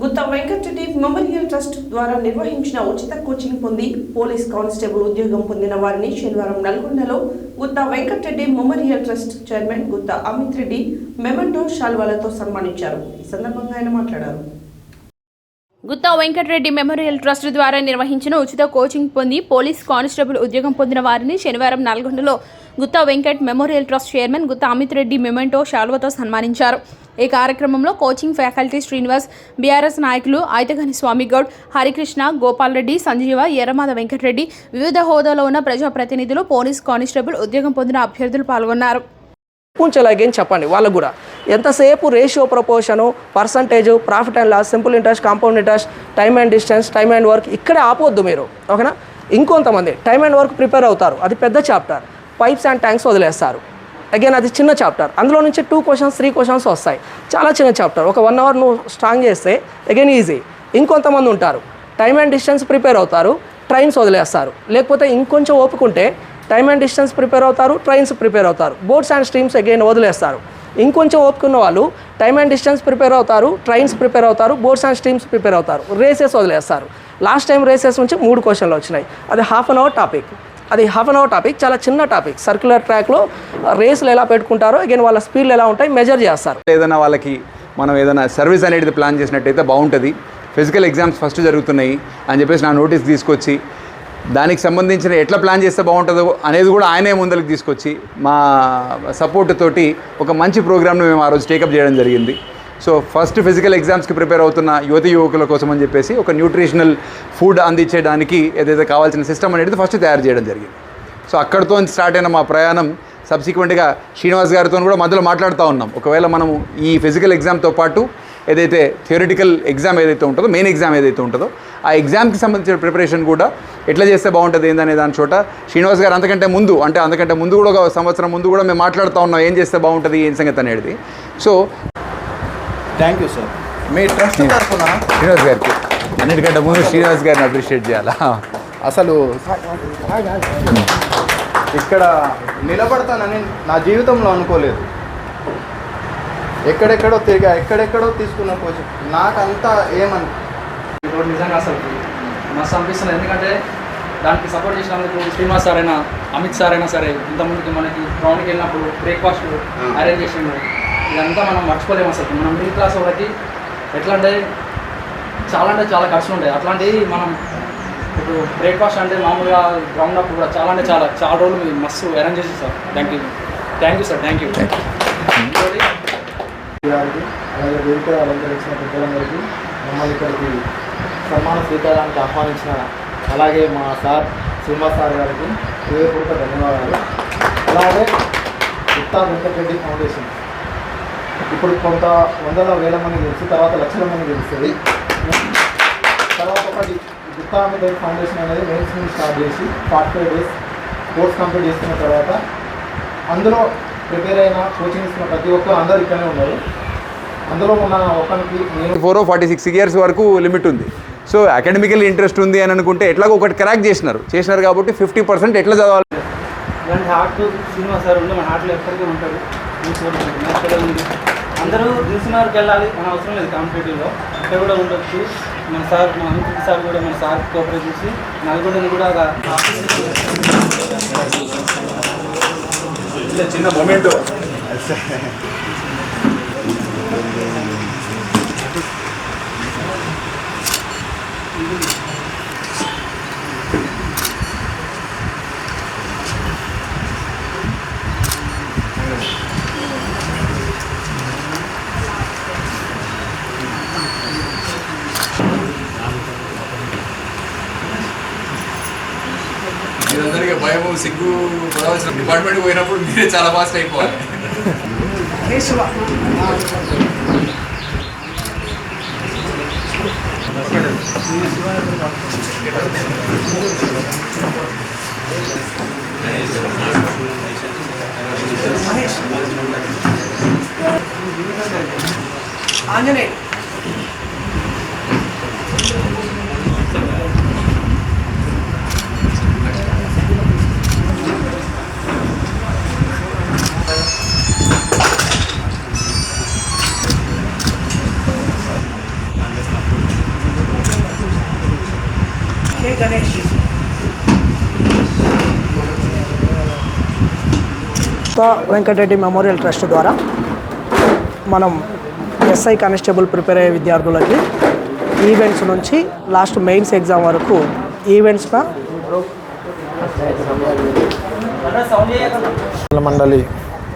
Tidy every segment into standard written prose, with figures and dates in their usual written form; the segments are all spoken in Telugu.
గుత్తా వెంకటరెడ్డి మెమోరియల్ ట్రస్ట్ ద్వారా నిర్వహించిన ఉచిత కోచింగ్ పొంది పోలీస్ కానిస్టేబుల్ ఉద్యోగం పొందిన వారిని శనివారం నల్గొండలో Gutta Venkata Reddy memorial trust chairman Gutta Amit Reddy memento శాల్వాలతో సన్మానించారు. ఈ సందర్భంగా ఆయన మాట్లాడారు. గుత్తా వెంకటరెడ్డి మెమోరియల్ ట్రస్ట్ ద్వారా నిర్వహించిన ఉచిత కోచింగ్ పొంది పోలీస్ కానిస్టేబుల్ ఉద్యోగం పొందిన వారిని శనివారం నల్గొండలో Gutta Venkat memorial trust chairman Gutta Amit Reddy memento శాల్వతో సన్మానించారు. ఈ కార్యక్రమంలో కోచింగ్ ఫ్యాకల్టీ శ్రీనివాస్, బీఆర్ఎస్ నాయకులు ఐతగని స్వామిగౌడ్, హరికృష్ణ, గోపాల్ రెడ్డి, సంజీవ, ఎర్రమాద వెంకటరెడ్డి, వివిధ హోదాలో ఉన్న ప్రజాప్రతినిధులు, పోలీస్ కానిస్టేబుల్ ఉద్యోగం పొందిన అభ్యర్థులు పాల్గొన్నారు. పుంచలాగని చెప్పండి వాళ్ళకు కూడా ఎంతసేపు ratio proportion percentage profit and loss simple interest compound interest time and distance time and work ఇక్కడే ఆపొద్దు మీరు. ఓకేనా? ఇంకొంతమంది టైమ్ అండ్ వర్క్ ప్రిపేర్ అవుతారు, అది పెద్ద చాప్టర్. పైప్స్ అండ్ ట్యాంక్స్ వదిలేస్తారు, అగైన్ అది చిన్న చాప్టర్. అందులో నుంచి 2 questions 3 questions వస్తాయి, చాలా చిన్న చాప్టర్. ఒక 1 hour నువ్వు స్ట్రాంగ్ చేస్తే అగైన్ ఈజీ. ఇంకొంతమంది ఉంటారు టైమ్ అండ్ డిస్టెన్స్ ప్రిపేర్ అవుతారు, ట్రైన్స్ వదిలేస్తారు. లేకపోతే ఇంకొంచెం ఓపుకుంటే టైమ్ అండ్ డిస్టెన్స్ ప్రిపేర్ అవుతారు, ట్రైన్స్ ప్రిపేర్ అవుతారు, బోట్స్ అండ్ స్ట్రీమ్స్ అగైన్ వదిలేస్తారు. ఇంకొంచెం ఓపుకున్న వాళ్ళు టైమ్ అండ్ డిస్టెన్స్ ప్రిపేర్ అవుతారు, ట్రైన్స్ ప్రిపేర్ అవుతారు, బోట్స్ అండ్ స్ట్రీమ్స్ ప్రిపేర్ అవుతారు, రేసెస్ వదిలేస్తారు. లాస్ట్ టైం రేసెస్ నుంచి 3 questions వచ్చినాయి. అది హాఫ్ అన్ అవర్ టాపిక్, చాలా చిన్న టాపిక్. సర్క్యులర్ ట్రాక్లో రేసులు ఎలా పెట్టుకుంటారో అగైన్ వాళ్ళ స్పీడ్లు ఎలా ఉంటాయి మెజర్ చేస్తారు. ఏదైనా వాళ్ళకి మనం ఏదైనా సర్వీస్ అనేది ప్లాన్ చేసినట్టయితే బాగుంటుంది. ఫిజికల్ ఎగ్జామ్స్ ఫస్ట్ జరుగుతున్నాయి అని చెప్పేసి నా నోటీస్ తీసుకొచ్చి దానికి సంబంధించిన ఎట్లా ప్లాన్ చేస్తే బాగుంటుందో అనేది కూడా ఆయనే ముందరికి తీసుకొచ్చి మా సపోర్ట్ తోటి ఒక మంచి ప్రోగ్రామ్ను మేము ఆ రోజు టేకప్ చేయడం జరిగింది. సో ఫస్ట్ ఫిజికల్ ఎగ్జామ్స్కి ప్రిపేర్ అవుతున్న యువకుల కోసం అని చెప్పేసి ఒక న్యూట్రిషనల్ ఫుడ్ అందించడానికి ఏదైతే కావాల్సిన సిస్టమ్ అనేది ఫస్ట్ తయారు చేయడం జరిగింది. సో అక్కడితో స్టార్ట్ అయిన మా ప్రయాణం సబ్సిక్వెంట్గా శ్రీనివాస్ గారితో కూడా మధ్యలో మాట్లాడుతూ ఉన్నాం. ఒకవేళ మనము ఈ ఫిజికల్ ఎగ్జామ్తో పాటు ఏదైతే థియరిటికల్ ఎగ్జామ్ ఏదైతే ఉంటుందో, మెయిన్ ఎగ్జామ్ ఏదైతే ఉంటుందో ఆ ఎగ్జామ్కి సంబంధించిన ప్రిపరేషన్ కూడా ఎట్లా చేస్తే బాగుంటుంది ఏందనే దాని చోట శ్రీనివాస్ గారు అంతకంటే ముందు కూడా ఒక సంవత్సరం ముందు కూడా మేము మాట్లాడుతూ ఉన్నాం ఏం చేస్తే బాగుంటుంది ఏం సంగతి అనేది. So thank you sir. Me trust తరఫున శ్రీనివాస్ గారికి అన్నిటికంటే ముందు శ్రీనివాస్ గారిని అప్రిషియేట్ చేయాలా. అసలు ఇక్కడ నిలబడతానని నా జీవితంలో అనుకోలేదు. ఎక్కడెక్కడో తిరిగా, ఎక్కడెక్కడో తీసుకున్న కోచింగ్ నాకంతా ఇప్పుడు నిజంగా అసలు మస్తు అనిపిస్తుంది. ఎందుకంటే దానికి సపోర్ట్ చేసినందుకు శ్రీనివాస్ సార్ అయినా అమిత్ సార్ అయినా సరే ఇంతకుముందుకి మనకి గ్రౌండ్కి వెళ్ళినప్పుడు బ్రేక్ఫాస్ట్ అరేంజ్ చేసిండు. ఇదంతా మనం మర్చిపోలేము. అసలు మనం మిడిల్ క్లాస్ వాళ్ళకి ఎట్లా అంటే చాలా ఖర్చులు ఉంటాయి. అట్లాంటివి మనం ఇప్పుడు బ్రేక్ఫాస్ట్ అంటే మామూలుగా గ్రౌండ్ అప్పుడు కూడా చాలా రోజులు మీరు మస్తు అరేంజ్ చేసి sir. Thank you sir. Thank you. అలాగే వేదిక అలంకరించిన పెద్దలందరికీ, మమ్మల్ని ఇక్కడికి సన్మాన స్వీకారానికి ఆహ్వానించిన అలాగే మా సార్ శ్రీనివాస్ సార్ గారికి హృదయపూర్వక ధన్యవాదాలు. అలాగే గుత్తా వెంకటరెడ్డి ఫౌండేషన్ ఇప్పుడు కొంత వందల వేల మంది తెలుసు, తర్వాత లక్షల మంది తెలుస్తుంది. తర్వాత ఒకటి గుత్తా అమిత్ రెడ్డి ఫౌండేషన్ అనేది మెయిన్స్ నుంచి స్టార్ట్ చేసి 45 days కోర్స్ కంప్లీట్ చేసుకున్న తర్వాత అందులో ప్రిపేర్ అయిన కోచింగ్ ఇస్తున్న ప్రతి ఒక్కరు అందరూ ఇక్కడనే ఉన్నారు. అందులో ఉన్న ఒకరికి 46 years వరకు లిమిట్ ఉంది. సో అకాడమికల్ ఇంట్రెస్ట్ ఉంది అని అనుకుంటే ఎట్లాగో ఒకటి క్రాక్ చేసినారు కాబట్టి 50% ఎట్లా చదవాలి. ఇలాంటి హార్ట్ శ్రీనివాస్ సార్ ఉంటే మన హార్ట్లో ఎప్పటికీ ఉంటాడు. అందరూ దిల్సుమార్కి వెళ్ళాలి మన అవసరం లేదు. కాంపిటేటివ్లో ఇక్కడ కూడా ఉండొచ్చు. మన సార్ మా అమిత్ సార్ కూడా మన సార్ కోఆపరేట్ చేసి నల్గొండని కూడా చిన్న మొమెంట్ మీరందరికీ భయము సిగ్గు పడవలసిన డిపార్ట్మెంట్కి పోయినప్పుడు మీరే చాలా ఫాస్ట్ అయిపోవాలి. ఆంజనేయ వెంకటరెడ్డి మెమోరియల్ ట్రస్ట్ ద్వారా మనం ఎస్ఐ కానిస్టేబుల్ ప్రిపేర్ అయ్యే విద్యార్థులకి ఈవెంట్స్ నుంచి లాస్ట్ మెయిన్స్ ఎగ్జామ్ వరకు ఈవెంట్స్న మండలి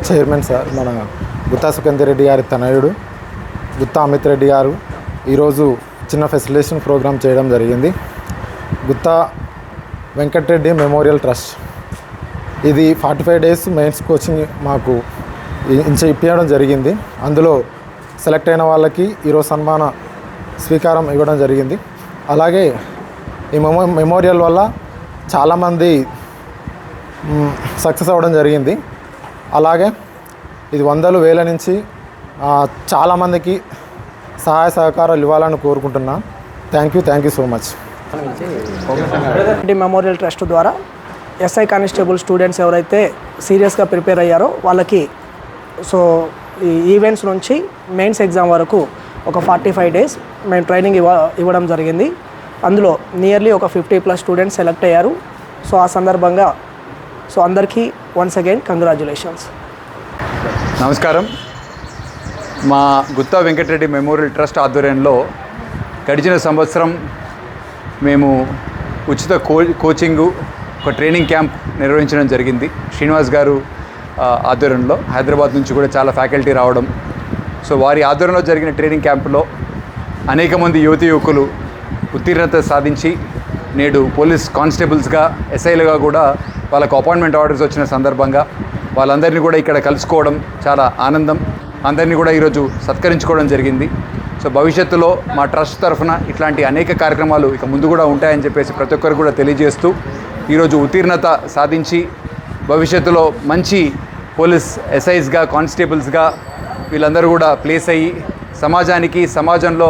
చైర్మన్ సార్ మన గుత్తా సుఖేందర్ రెడ్డి గారి తనయుడు గుత్తా అమిత్ రెడ్డి గారు ఈరోజు చిన్న ఫెసిలిటేషన్ ప్రోగ్రామ్ చేయడం జరిగింది. గుత్తా వెంకటరెడ్డి మెమోరియల్ ట్రస్ట్ ఇది 45 days మెయిన్స్ కోచింగ్ మాకు ఇప్పించడం జరిగింది. అందులో సెలెక్ట్ అయిన వాళ్ళకి ఈరోజు సన్మాన స్వీకారం ఇవ్వడం జరిగింది. అలాగే ఈ మెమోరియల్ వల్ల చాలామంది సక్సెస్ అవ్వడం జరిగింది. అలాగే ఇది వందలు వేల నుంచి చాలామందికి సహాయ సహకారాలు ఇవ్వాలని కోరుకుంటున్నాను. Thank you so much. Memorial trust ద్వారా ఎస్ఐ కానిస్టేబుల్ స్టూడెంట్స్ ఎవరైతే సీరియస్గా ప్రిపేర్ అయ్యారో వాళ్ళకి సో ఈ ఈవెంట్స్ నుంచి మెయిన్స్ ఎగ్జామ్ వరకు ఒక 45 days మేము ట్రైనింగ్ ఇవ్వడం జరిగింది. అందులో నియర్లీ ఒక 50+ స్టూడెంట్స్ సెలెక్ట్ అయ్యారు. సో ఆ సందర్భంగా సో అందరికీ వన్స్ అగైన్ కంగ్రాచ్యులేషన్స్. నమస్కారం. మా గుత్తా వెంకటరెడ్డి మెమోరియల్ ట్రస్ట్ ఆధ్వర్యంలో గడిచిన సంవత్సరం మేము ఉచిత కోచింగు ఒక ట్రైనింగ్ క్యాంప్ నిర్వహించడం జరిగింది. శ్రీనివాస్ గారు ఆధ్వర్యంలో హైదరాబాద్ నుంచి కూడా చాలా ఫ్యాకల్టీ రావడం, సో వారి ఆధ్వర్యంలో జరిగిన ట్రైనింగ్ క్యాంపులో అనేక మంది యువకులు ఉత్తీర్ణత సాధించి నేడు పోలీస్ కానిస్టేబుల్స్గా ఎస్ఐలుగా కూడా వాళ్ళకు అపాయింట్మెంట్ ఆర్డర్స్ వచ్చిన సందర్భంగా వాళ్ళందరినీ కూడా ఇక్కడ కలుసుకోవడం చాలా ఆనందం. అందరినీ కూడా ఈరోజు సత్కరించుకోవడం జరిగింది. సో భవిష్యత్తులో మా ట్రస్ట్ తరఫున ఇట్లాంటి అనేక కార్యక్రమాలు ఇక ముందు కూడా ఉంటాయని చెప్పేసి ప్రతి ఒక్కరు కూడా తెలియజేస్తూ ఈరోజు ఉత్తీర్ణత సాధించి భవిష్యత్తులో మంచి పోలీస్ ఎస్ఐస్గా కానిస్టేబుల్స్గా వీళ్ళందరూ కూడా ప్లేస్ అయ్యి సమాజానికి సమాజంలో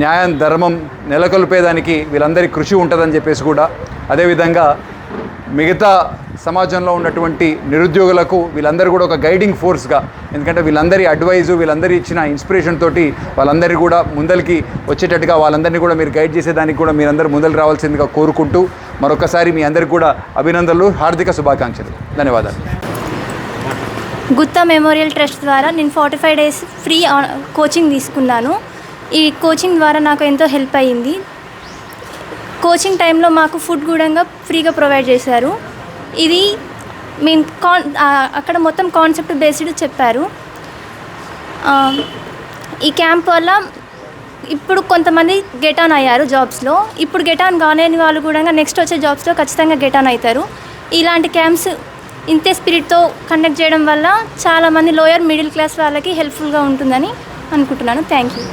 న్యాయం ధర్మం నెలకొల్పేదానికి వీళ్ళందరి కృషి ఉంటుందని చెప్పేసి కూడా అదేవిధంగా మిగతా సమాజంలో ఉన్నటువంటి నిరుద్యోగులకు వీళ్ళందరూ కూడా ఒక గైడింగ్ ఫోర్స్గా, ఎందుకంటే వీళ్ళందరి అడ్వైజు వీళ్ళందరి ఇచ్చిన ఇన్స్పిరేషన్ తోటి వాళ్ళందరినీ కూడా ముందరికి వచ్చేటట్టుగా వాళ్ళందరినీ కూడా మీరు గైడ్ చేసేదానికి కూడా మీరందరూ ముందరికి రావాల్సిందిగా కోరుకుంటూ మరొకసారి మీ అందరికీ కూడా అభినందనలు, హార్దిక శుభాకాంక్షలు. ధన్యవాదాలు. గుత్తా మెమోరియల్ ట్రస్ట్ ద్వారా నేను 45 days ఫ్రీ కోచింగ్ తీసుకున్నాను. ఈ కోచింగ్ ద్వారా నాకు ఎంతో హెల్ప్ అయ్యింది. కోచింగ్ టైంలో మాకు ఫుడ్ కూడా ఫ్రీగా ప్రొవైడ్ చేశారు. ఇది మేము అక్కడ మొత్తం కాన్సెప్ట్ బేస్డ్ చెప్పారు. ఈ క్యాంప్ వల్ల ఇప్పుడు కొంతమంది గెట్ ఆన్ అయ్యారు జాబ్స్లో. ఇప్పుడు గెట్ ఆన్ కాలేని వాళ్ళు కూడా నెక్స్ట్ వచ్చే జాబ్స్లో ఖచ్చితంగా గెట్ ఆన్ అవుతారు. ఇలాంటి క్యాంప్స్ ఇంతే స్పిరిట్తో కండక్ట్ చేయడం వల్ల చాలామంది లోయర్ మిడిల్ క్లాస్ వాళ్ళకి హెల్ప్ఫుల్గా ఉంటుందని అనుకుంటున్నాను. Thank you.